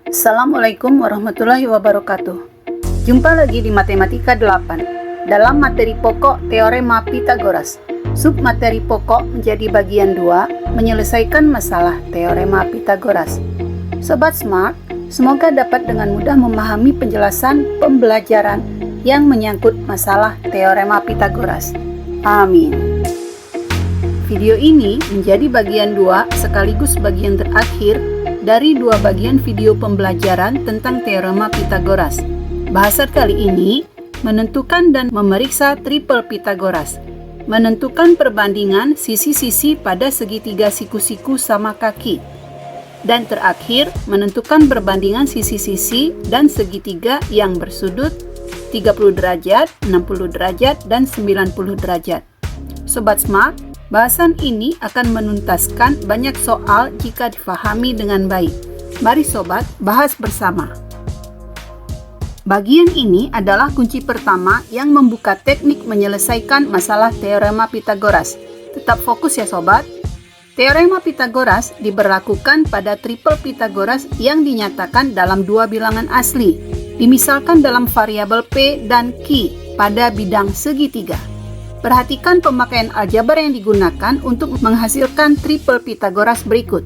Assalamualaikum warahmatullahi wabarakatuh. Jumpa lagi di Matematika 8 dalam materi pokok Teorema Pitagoras. Submateri pokok menjadi bagian 2, menyelesaikan masalah Teorema Pitagoras. Sobat Smart, semoga dapat dengan mudah memahami penjelasan pembelajaran yang menyangkut masalah Teorema Pitagoras. Amin. Video ini menjadi bagian 2 sekaligus bagian terakhir dari 2 bagian video pembelajaran tentang Teorema Pitagoras. Bahasan kali ini menentukan dan memeriksa triple Pitagoras, menentukan perbandingan sisi-sisi pada segitiga siku-siku sama kaki, dan terakhir menentukan perbandingan sisi-sisi dan segitiga yang bersudut 30 derajat, 60 derajat, dan 90 derajat. Sobat Smart, bahasan ini akan menuntaskan banyak soal jika difahami dengan baik. Mari sobat, bahas bersama. Bagian ini adalah kunci pertama yang membuka teknik menyelesaikan masalah Teorema Pitagoras. Tetap fokus ya sobat. Teorema Pitagoras diberlakukan pada triple Pitagoras yang dinyatakan dalam 2 bilangan asli, dimisalkan dalam variabel P dan Q pada bidang segitiga. Perhatikan pemakaian aljabar yang digunakan untuk menghasilkan triple Pitagoras berikut.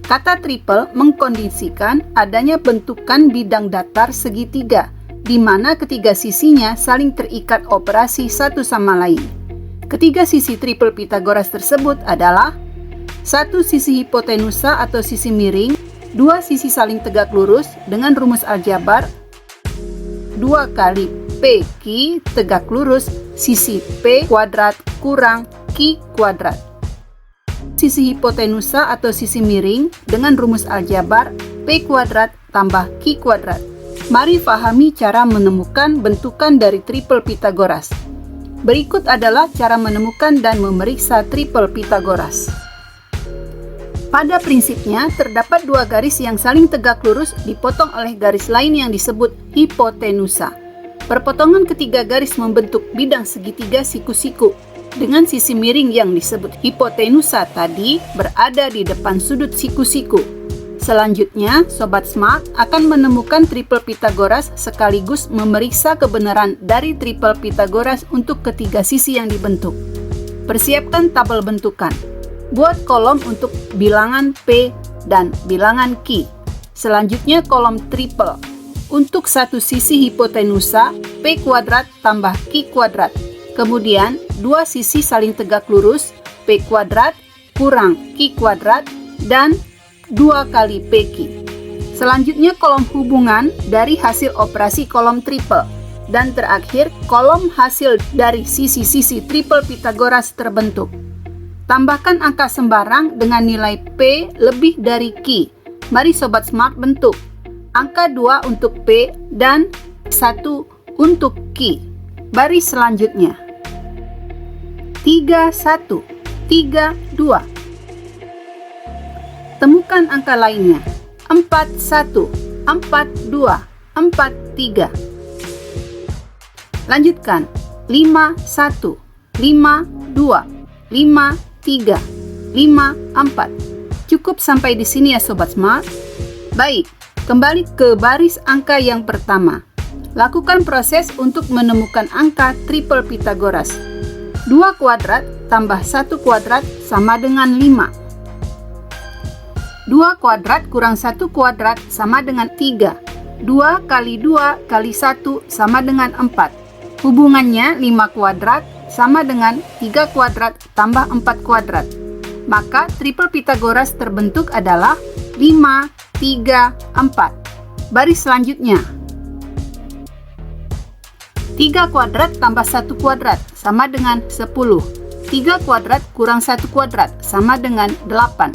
Kata triple mengkondisikan adanya bentukan bidang datar segitiga, di mana ketiga sisinya saling terikat operasi satu sama lain. Ketiga sisi triple Pitagoras tersebut adalah: 1 sisi hipotenusa atau sisi miring, 2 sisi saling tegak lurus dengan rumus aljabar 2 kali PQ tegak lurus sisi P kuadrat kurang Q kuadrat. Sisi hipotenusa atau sisi miring dengan rumus aljabar P kuadrat tambah Q kuadrat. Mari pahami cara menemukan bentukan dari triple Pitagoras. Berikut adalah cara menemukan dan memeriksa triple Pitagoras. Pada prinsipnya, terdapat 2 garis yang saling tegak lurus dipotong oleh garis lain yang disebut hipotenusa. Perpotongan ketiga garis membentuk bidang segitiga siku-siku dengan sisi miring yang disebut hipotenusa tadi berada di depan sudut siku-siku. Selanjutnya, Sobat Smart akan menemukan triple Pitagoras sekaligus memeriksa kebenaran dari triple Pitagoras untuk ketiga sisi yang dibentuk. Persiapkan tabel bentukan. Buat kolom untuk bilangan P dan bilangan Q. Selanjutnya kolom triple. Untuk satu sisi hipotenusa, P kuadrat tambah Q kuadrat. Kemudian, 2 sisi saling tegak lurus, P kuadrat kurang Q kuadrat, dan 2 kali PQ. Selanjutnya kolom hubungan dari hasil operasi kolom triple. Dan terakhir, kolom hasil dari sisi-sisi triple Pitagoras terbentuk. Tambahkan angka sembarang dengan nilai P lebih dari Q. Mari Sobat Smart bentuk. Angka 2 untuk P dan 1 untuk Q. Baris selanjutnya. 31, 32. Temukan angka lainnya. 41, 42, 43. Lanjutkan. 51, 52, 53, 54. Cukup sampai di sini ya Sobat Smart. Baik. Kembali ke baris angka yang pertama. Lakukan proses untuk menemukan angka triple Pitagoras. 2 kuadrat tambah 1 kuadrat sama dengan 5. 2 kuadrat kurang 1 kuadrat sama dengan 3. 2 kali 2 kali 1 sama dengan 4. Hubungannya 5 kuadrat sama dengan 3 kuadrat tambah 4 kuadrat. Maka triple Pitagoras terbentuk adalah 5, 3, 4. Baris selanjutnya. 3 kuadrat tambah 1 kuadrat sama dengan 10. 3 kuadrat kurang 1 kuadrat sama dengan 8.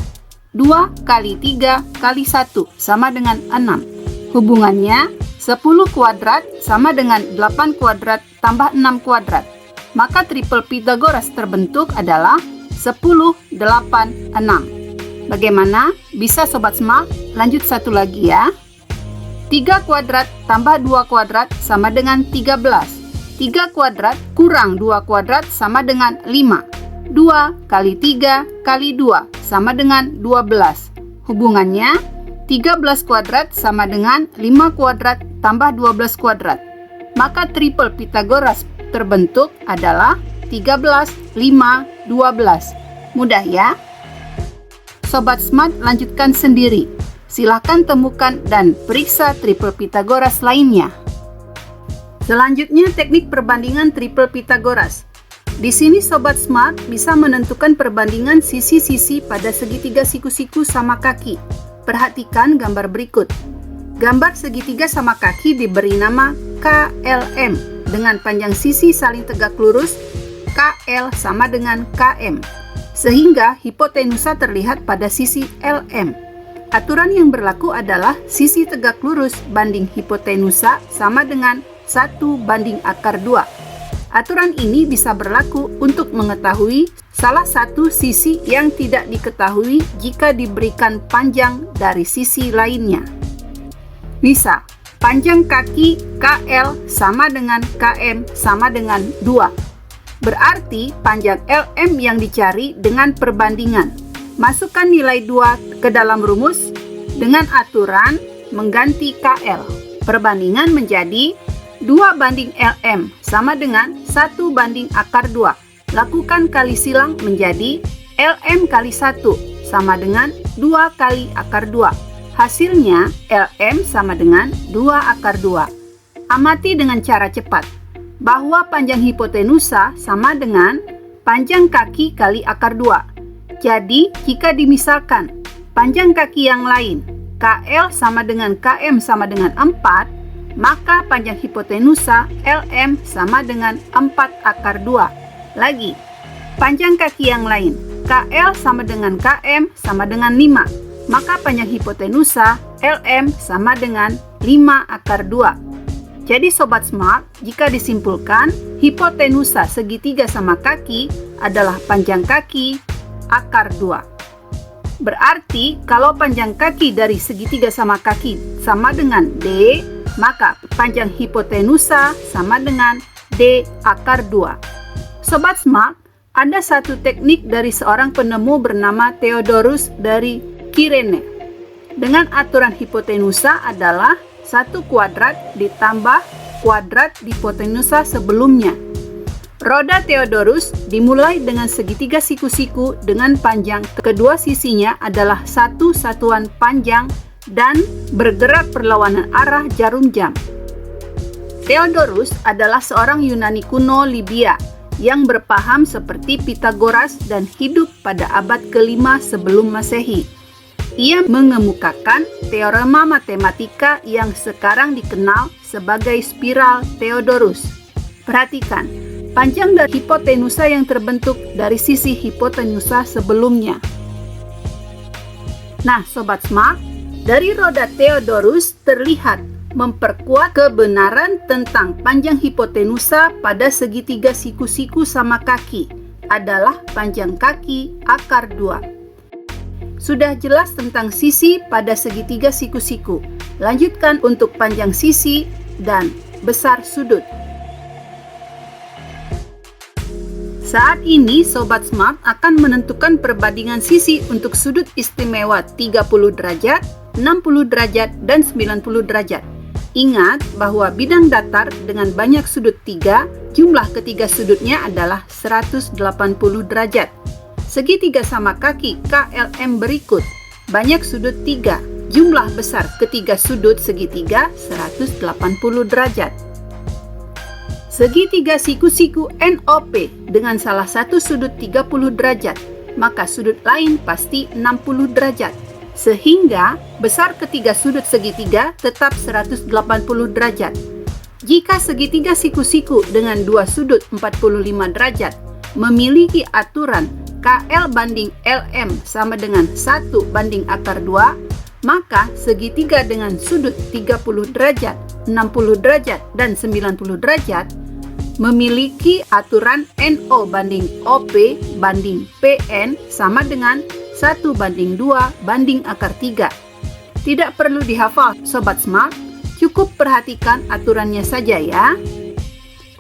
2 kali 3 kali 1 sama dengan 6. Hubungannya 10 kuadrat sama dengan 8 kuadrat tambah 6 kuadrat. Maka triple Pitagoras terbentuk adalah 10, 8, 6. Bagaimana? Bisa Sobat Smart? Lanjut satu lagi ya. 3 kuadrat tambah 2 kuadrat sama dengan 13. 3 kuadrat kurang 2 kuadrat sama dengan 5. 2 kali 3 kali 2 sama dengan 12. Hubungannya 13 kuadrat sama dengan 5 kuadrat tambah 12 kuadrat. Maka triple Pitagoras terbentuk adalah 13, 5, 12. Mudah ya? Sobat Smart lanjutkan sendiri. Silahkan temukan dan periksa triple Pitagoras lainnya. Selanjutnya teknik perbandingan triple Pitagoras. Di sini Sobat Smart bisa menentukan perbandingan sisi-sisi pada segitiga siku-siku sama kaki. Perhatikan gambar berikut. Gambar segitiga sama kaki diberi nama KLM dengan panjang sisi saling tegak lurus KL sama dengan KM, sehingga hipotenusa terlihat pada sisi LM. Aturan yang berlaku adalah sisi tegak lurus banding hipotenusa sama dengan 1/akar 2. Aturan ini bisa berlaku untuk mengetahui salah satu sisi yang tidak diketahui jika diberikan panjang dari sisi lainnya. Misal, panjang kaki KL sama dengan KM sama dengan 2. Berarti panjang LM yang dicari dengan perbandingan. Masukkan nilai 2 ke dalam rumus dengan aturan mengganti KL. Perbandingan menjadi 2/LM sama dengan 1/akar 2. Lakukan kali silang menjadi LM kali 1 sama dengan 2 kali akar 2. Hasilnya LM sama dengan 2 akar 2. Amati dengan cara cepat bahwa panjang hipotenusa sama dengan panjang kaki kali akar 2. Jadi jika dimisalkan panjang kaki yang lain KL sama dengan KM sama dengan 4, maka panjang hipotenusa LM sama dengan 4 akar 2. Lagi, panjang kaki yang lain KL sama dengan KM sama dengan 5, maka panjang hipotenusa LM sama dengan 5 akar 2. Jadi Sobat Smart, jika disimpulkan, hipotenusa segitiga sama kaki adalah panjang kaki akar 2. Berarti kalau panjang kaki dari segitiga sama kaki sama dengan D, maka panjang hipotenusa sama dengan D akar 2. Sobat Smart, ada satu teknik dari seorang penemu bernama Theodorus dari Kyrene. Dengan aturan hipotenusa adalah 1 kuadrat ditambah kuadrat hipotenusa sebelumnya. Roda Theodorus dimulai dengan segitiga siku-siku dengan panjang kedua sisinya adalah 1 satuan panjang dan bergerak berlawanan arah jarum jam. Theodorus adalah seorang Yunani kuno Libya yang berpaham seperti Pitagoras dan hidup pada abad ke-5 sebelum Masehi. Ia mengemukakan teorema matematika yang sekarang dikenal sebagai spiral Theodorus. Perhatikan, panjang dari hipotenusa yang terbentuk dari sisi hipotenusa sebelumnya. Nah, Sobat Smart, dari roda Theodorus terlihat memperkuat kebenaran tentang panjang hipotenusa pada segitiga siku-siku sama kaki adalah panjang kaki akar 2. Sudah jelas tentang sisi pada segitiga siku-siku. Lanjutkan untuk panjang sisi dan besar sudut. Saat ini Sobat Smart akan menentukan perbandingan sisi untuk sudut istimewa 30 derajat, 60 derajat, dan 90 derajat. Ingat bahwa bidang datar dengan banyak sudut 3, jumlah ketiga sudutnya adalah 180 derajat. Segitiga sama kaki KLM berikut, banyak sudut 3, jumlah besar ketiga sudut segitiga 180 derajat. Segitiga siku-siku NOP dengan salah satu sudut 30 derajat, maka sudut lain pasti 60 derajat. Sehingga besar ketiga sudut segitiga tetap 180 derajat. Jika segitiga siku-siku dengan dua sudut 45 derajat memiliki aturan KL banding LM sama dengan 1/akar 2, maka segitiga dengan sudut 30 derajat, 60 derajat, dan 90 derajat memiliki aturan NO banding OP banding PN sama dengan 1/2/akar 3. Tidak perlu dihafal Sobat Smart, cukup perhatikan aturannya saja ya.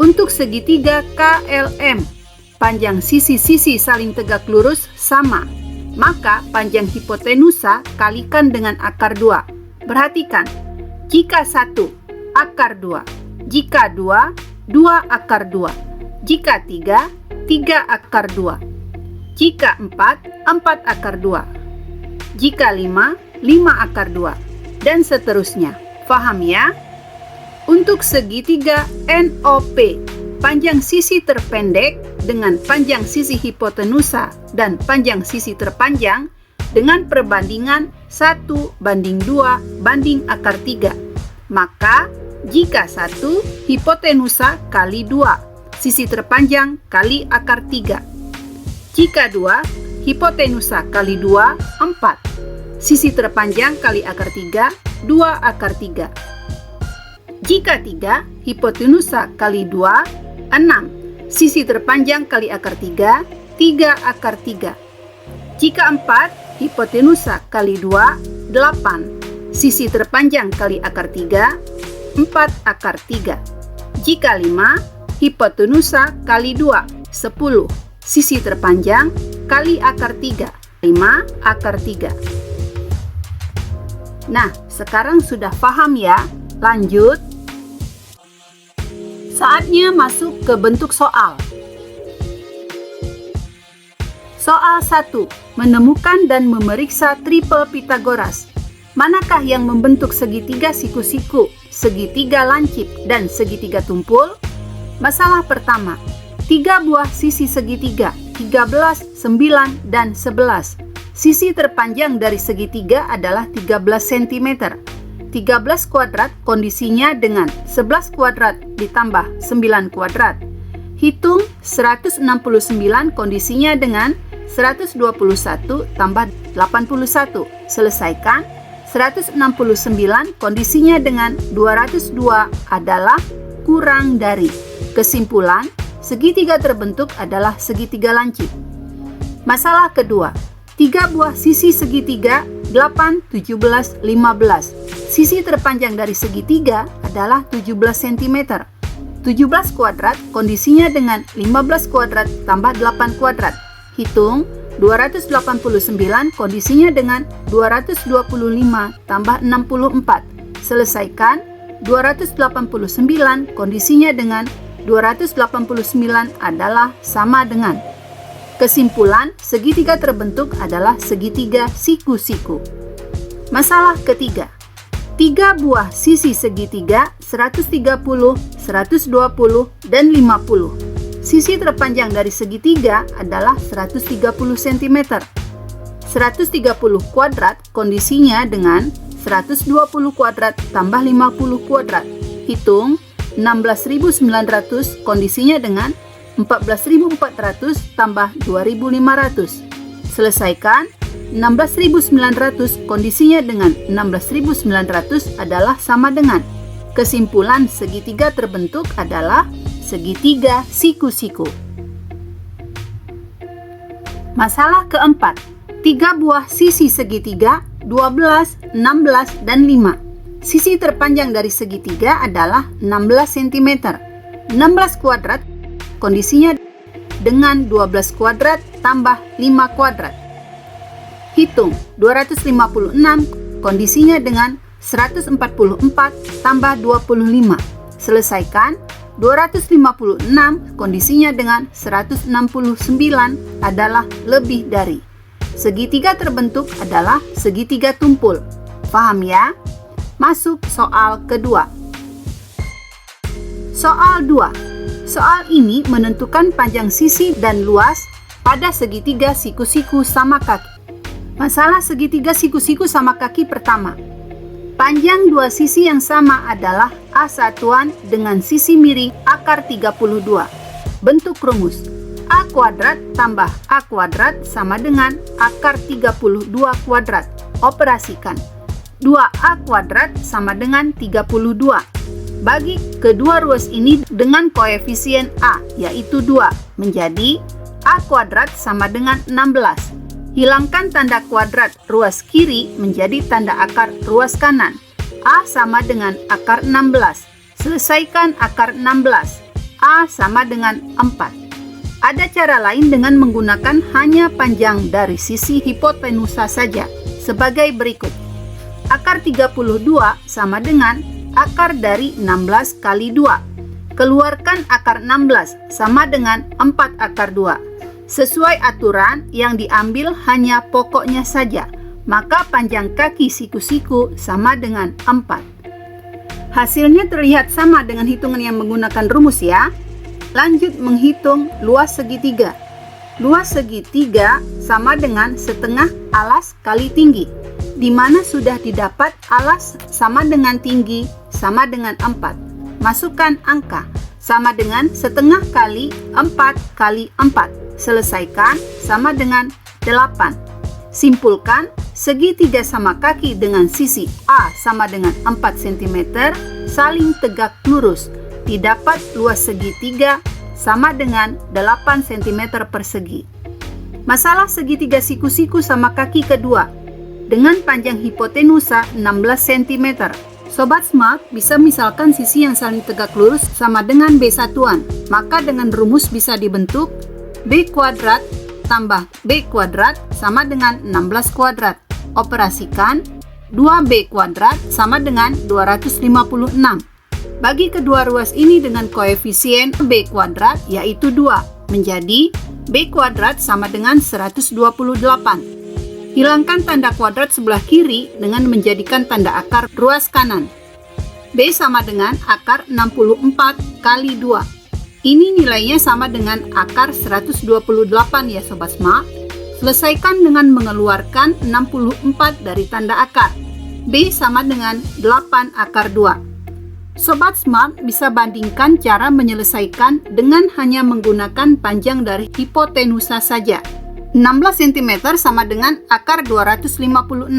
Untuk segitiga KLM, panjang sisi-sisi saling tegak lurus sama. maka panjang hipotenusa kalikan dengan akar 2. Perhatikan, jika 1, akar 2. Jika 2, 2 akar 2. Jika 3, 3 akar 2. Jika 4, 4 akar 2. Jika 5, 5 akar 2. Dan seterusnya. Faham ya? Untuk segitiga NOP, panjang sisi terpendek dengan panjang sisi hipotenusa dan panjang sisi terpanjang dengan perbandingan 1:2 akar 3. Maka, jika 1, hipotenusa kali 2, sisi terpanjang kali akar 3. Jika 2, hipotenusa kali 2, 4. Sisi terpanjang kali akar 3, 2 akar 3. Jika 3, hipotenusa kali 2, 6. Sisi terpanjang kali akar 3, 3 akar 3. Jika 4, hipotenusa kali 2, 8. Sisi terpanjang kali akar 3, 4 akar 3. Jika 5, hipotenusa kali 2, 10. Sisi terpanjang kali akar 3, 5 akar 3. Nah, sekarang sudah paham ya? Lanjut. Saatnya masuk ke bentuk soal. Soal 1. Menemukan dan memeriksa triple Pitagoras. Manakah yang membentuk segitiga siku-siku, segitiga lancip, dan segitiga tumpul? Masalah pertama. 3 buah sisi segitiga, 13, 9, dan 11. Sisi terpanjang dari segitiga adalah 13 cm. 13 kuadrat kondisinya dengan 11 kuadrat ditambah 9 kuadrat. Hitung 169 kondisinya dengan 121 tambah 81. Selesaikan. 169 kondisinya dengan 202 adalah kurang dari. Kesimpulan, segitiga terbentuk adalah segitiga lancip. Masalah kedua. 3 buah sisi segitiga 8, 17, 15. Sisi terpanjang dari segitiga adalah 17 cm. 17 kuadrat kondisinya dengan 15 kuadrat tambah 8 kuadrat. Hitung 289 kondisinya dengan 225 tambah 64. Selesaikan. 289 kondisinya dengan 289 adalah sama dengan. Kesimpulan, segitiga terbentuk adalah segitiga siku-siku. Masalah ketiga. 3 buah sisi segitiga 130, 120, dan 50. Sisi terpanjang dari segitiga adalah 130 cm. 130 kuadrat kondisinya dengan 120 kuadrat tambah 50 kuadrat. Hitung 16.900 kondisinya dengan 14.400 tambah 2.500. Selesaikan. 16.900 kondisinya dengan 16.900 adalah sama dengan. Kesimpulan, segitiga terbentuk adalah segitiga siku-siku. Masalah keempat. 3 buah sisi segitiga 12, 16, dan 5. Sisi terpanjang dari segitiga adalah 16 cm. 16 kuadrat kondisinya dengan 12 kuadrat tambah 5 kuadrat. Hitung 256 kondisinya dengan 144 tambah 25. Selesaikan. 256 kondisinya dengan 169 adalah lebih dari. Segitiga terbentuk adalah segitiga tumpul. Paham ya? Masuk soal kedua. Soal 2. Soal ini menentukan panjang sisi dan luas pada segitiga siku-siku sama kaki. Masalah segitiga siku-siku sama kaki pertama. Panjang dua sisi yang sama adalah A satuan dengan sisi miring akar 32. Bentuk rumus. A kuadrat tambah A kuadrat sama dengan akar 32 kuadrat. Operasikan. 2A kuadrat sama dengan 32. Bagi kedua ruas ini dengan koefisien A, yaitu 2, menjadi A kuadrat sama dengan 16. Hilangkan tanda kuadrat ruas kiri menjadi tanda akar ruas kanan. A sama dengan akar 16. Selesaikan akar 16. A sama dengan 4. Ada cara lain dengan menggunakan hanya panjang dari sisi hipotenusa saja, sebagai berikut. Akar 32 sama dengan akar dari 16 kali 2. Keluarkan akar 16 sama dengan 4 akar 2. Sesuai aturan yang diambil hanya pokoknya saja, maka panjang kaki siku-siku sama dengan 4. Hasilnya terlihat sama dengan hitungan yang menggunakan rumus ya. Lanjut menghitung luas segitiga. Luas segitiga sama dengan setengah alas kali tinggi, di mana sudah didapat alas sama dengan tinggi sama dengan 4. Masukkan angka sama dengan setengah kali 4 kali 4. Selesaikan sama dengan 8. Simpulkan segitiga sama kaki dengan sisi A sama dengan 4 cm saling tegak lurus. Didapat luas segitiga sama dengan 8 cm persegi. Masalah segitiga siku-siku sama kaki kedua dengan panjang hipotenusa 16 cm. Sobat Smart bisa misalkan sisi yang saling tegak lurus sama dengan B satuan. Maka dengan rumus bisa dibentuk B kuadrat tambah B kuadrat sama dengan 16 kuadrat. Operasikan 2B kuadrat sama dengan 256. Bagi kedua ruas ini dengan koefisien B kuadrat yaitu 2, menjadi B kuadrat sama dengan 128. Hilangkan tanda kuadrat sebelah kiri dengan menjadikan tanda akar ruas kanan. B sama dengan akar 64 kali 2. Ini nilainya sama dengan akar 128 ya Sobat Smart. Selesaikan dengan mengeluarkan 64 dari tanda akar. B sama dengan 8 akar 2. Sobat Smart bisa bandingkan cara menyelesaikan dengan hanya menggunakan panjang dari hipotenusa saja. 16 cm sama dengan akar 256.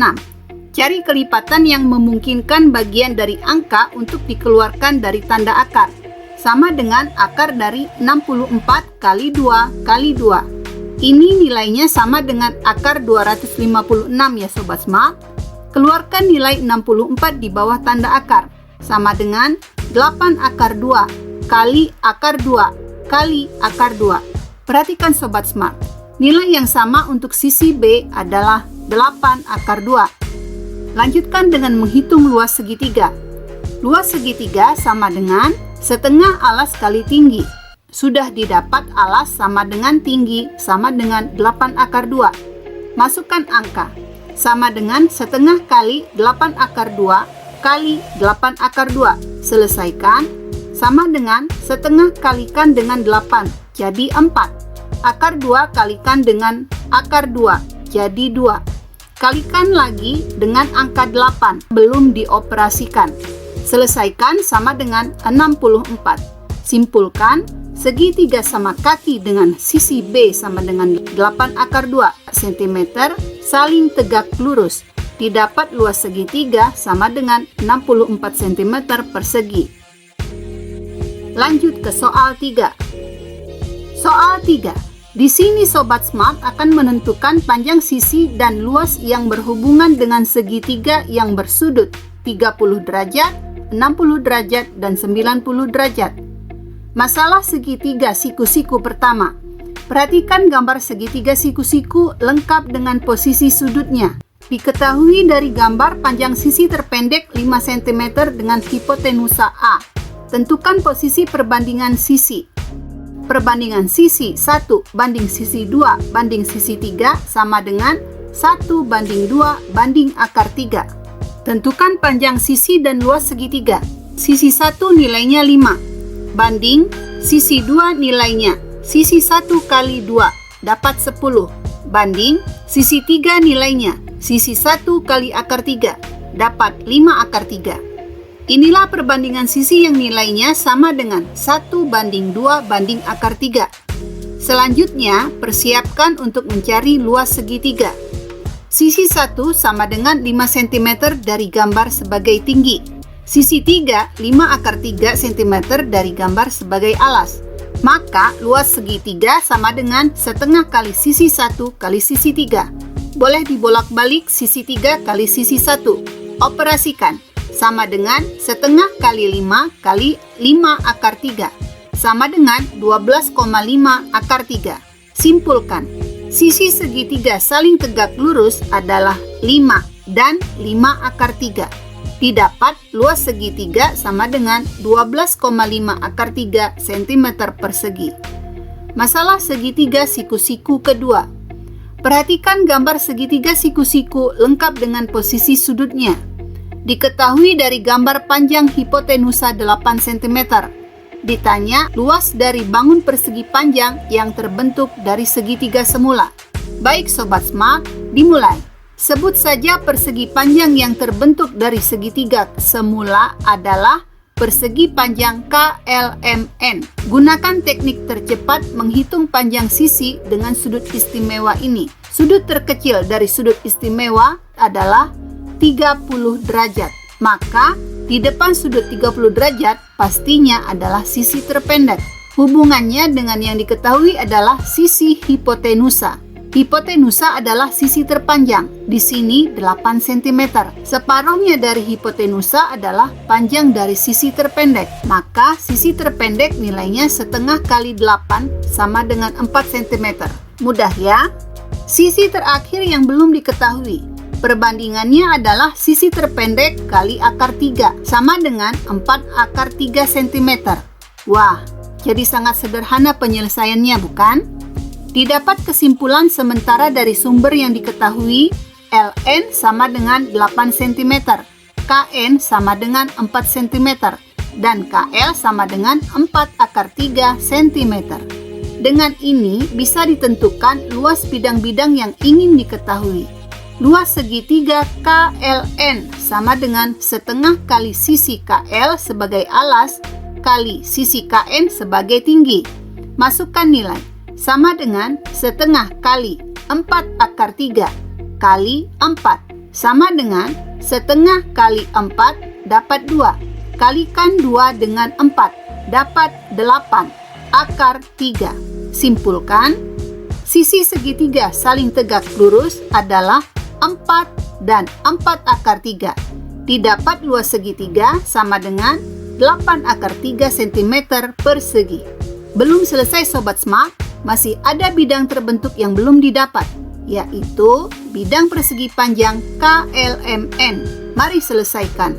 Cari kelipatan yang memungkinkan bagian dari angka untuk dikeluarkan dari tanda akar. Sama dengan akar dari 64 kali 2 kali 2. Ini nilainya sama dengan akar 256 ya Sobat Smart. Keluarkan nilai 64 di bawah tanda akar. Sama dengan 8 akar 2 kali akar 2 kali akar 2. Perhatikan Sobat Smart, nilai yang sama untuk sisi B adalah 8 akar 2. Lanjutkan dengan menghitung luas segitiga. Luas segitiga sama dengan setengah alas kali tinggi. Sudah didapat alas sama dengan tinggi sama dengan 8 akar 2. Masukkan angka sama dengan setengah kali 8 akar 2 kali 8 akar 2. Selesaikan sama dengan setengah kalikan dengan 8 jadi 4. Akar 2 kalikan dengan akar 2 jadi 2. Kalikan lagi dengan angka 8 belum dioperasikan. Selesaikan sama dengan 64. Simpulkan segitiga sama kaki dengan sisi B sama dengan 8 akar 2 cm saling tegak lurus. Didapat luas segitiga sama dengan 64 cm persegi. Lanjut ke soal 3. Soal 3. Di sini Sobat Smart akan menentukan panjang sisi dan luas yang berhubungan dengan segitiga yang bersudut 30 derajat, 60 derajat, dan 90 derajat. Masalah segitiga siku-siku pertama. Perhatikan gambar segitiga siku-siku lengkap dengan posisi sudutnya. Diketahui dari gambar panjang sisi terpendek 5 cm dengan hipotenusa A. Tentukan posisi perbandingan sisi. Perbandingan sisi 1 banding sisi 2 banding sisi 3 sama dengan 1 banding 2 banding akar 3. Tentukan panjang sisi dan luas segitiga. Sisi 1 nilainya 5 banding sisi 2 nilainya sisi 1 kali 2 dapat 10 banding sisi 3 nilainya sisi 1 kali akar 3 dapat 5 akar 3. Inilah perbandingan sisi yang nilainya sama dengan 1 banding 2 banding akar 3. Selanjutnya, persiapkan untuk mencari luas segitiga. Sisi 1 sama dengan 5 cm dari gambar sebagai tinggi. Sisi 3, 5 akar 3 cm dari gambar sebagai alas. Maka luas segitiga sama dengan setengah kali sisi 1 kali sisi 3. Boleh dibolak-balik sisi 3 kali sisi 1. Operasikan sama dengan setengah kali 5 kali 5 akar 3. sama dengan 12,5 akar 3. Simpulkan, sisi segitiga saling tegak lurus adalah 5 dan 5 akar 3. Didapat luas segitiga sama dengan 12,5 akar 3 cm persegi. Masalah segitiga siku-siku kedua. Perhatikan gambar segitiga siku-siku lengkap dengan posisi sudutnya. Diketahui dari gambar panjang hipotenusa 8 cm. Ditanya luas dari bangun persegi panjang yang terbentuk dari segitiga semula. Baik Sobat Smart, dimulai. Sebut saja persegi panjang yang terbentuk dari segitiga semula adalah persegi panjang KLMN. Gunakan teknik tercepat menghitung panjang sisi dengan sudut istimewa ini. Sudut terkecil dari sudut istimewa adalah 30 derajat. Maka di depan sudut 30 derajat pastinya adalah sisi terpendek. Hubungannya dengan yang diketahui adalah sisi hipotenusa. Hipotenusa adalah sisi terpanjang, di sini 8 cm. Separuhnya dari hipotenusa adalah panjang dari sisi terpendek. Maka sisi terpendek nilainya setengah kali 8 sama dengan 4 cm. Mudah ya? Sisi terakhir yang belum diketahui. Perbandingannya adalah sisi terpendek kali akar 3 sama dengan 4 akar 3 cm. Wah, jadi sangat sederhana penyelesaiannya bukan? Didapat kesimpulan sementara dari sumber yang diketahui, Ln sama dengan 8 cm, Kn sama dengan 4 cm, dan Kl sama dengan 4 akar 3 cm. Dengan ini bisa ditentukan luas bidang-bidang yang ingin diketahui. Luas segitiga KLN sama dengan setengah kali sisi KL sebagai alas kali sisi KN sebagai tinggi. Masukkan nilai. Sama dengan setengah kali 4 akar 3 kali 4 sama dengan setengah kali 4 dapat 2. Kalikan 2 dengan 4 dapat 8 akar 3. Simpulkan, sisi segitiga saling tegak lurus adalah 4 dan 4 akar 3. Didapat luas segitiga sama dengan 8 akar 3 cm persegi. Belum selesai Sobat Smart, masih ada bidang terbentuk yang belum didapat, yaitu bidang persegi panjang KLMN. Mari selesaikan.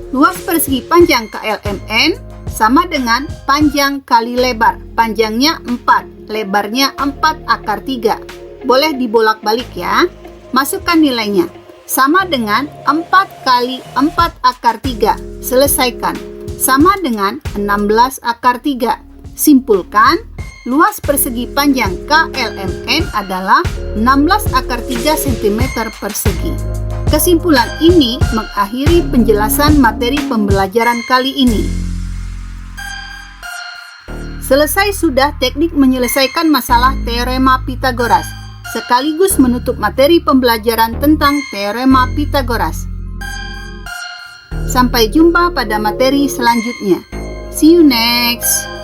Luas persegi panjang KLMN sama dengan panjang kali lebar. Panjangnya 4, lebarnya 4 akar 3. Boleh dibolak-balik ya. Masukkan nilainya. Sama dengan 4 kali 4 akar 3. Selesaikan. Sama dengan 16 akar 3. Simpulkan, luas persegi panjang KLMN adalah 16 akar 3 cm persegi. Kesimpulan ini mengakhiri penjelasan materi pembelajaran kali ini. Selesai sudah teknik menyelesaikan masalah teorema Pitagoras, sekaligus menutup materi pembelajaran tentang teorema Pitagoras. Sampai jumpa pada materi selanjutnya. See you next!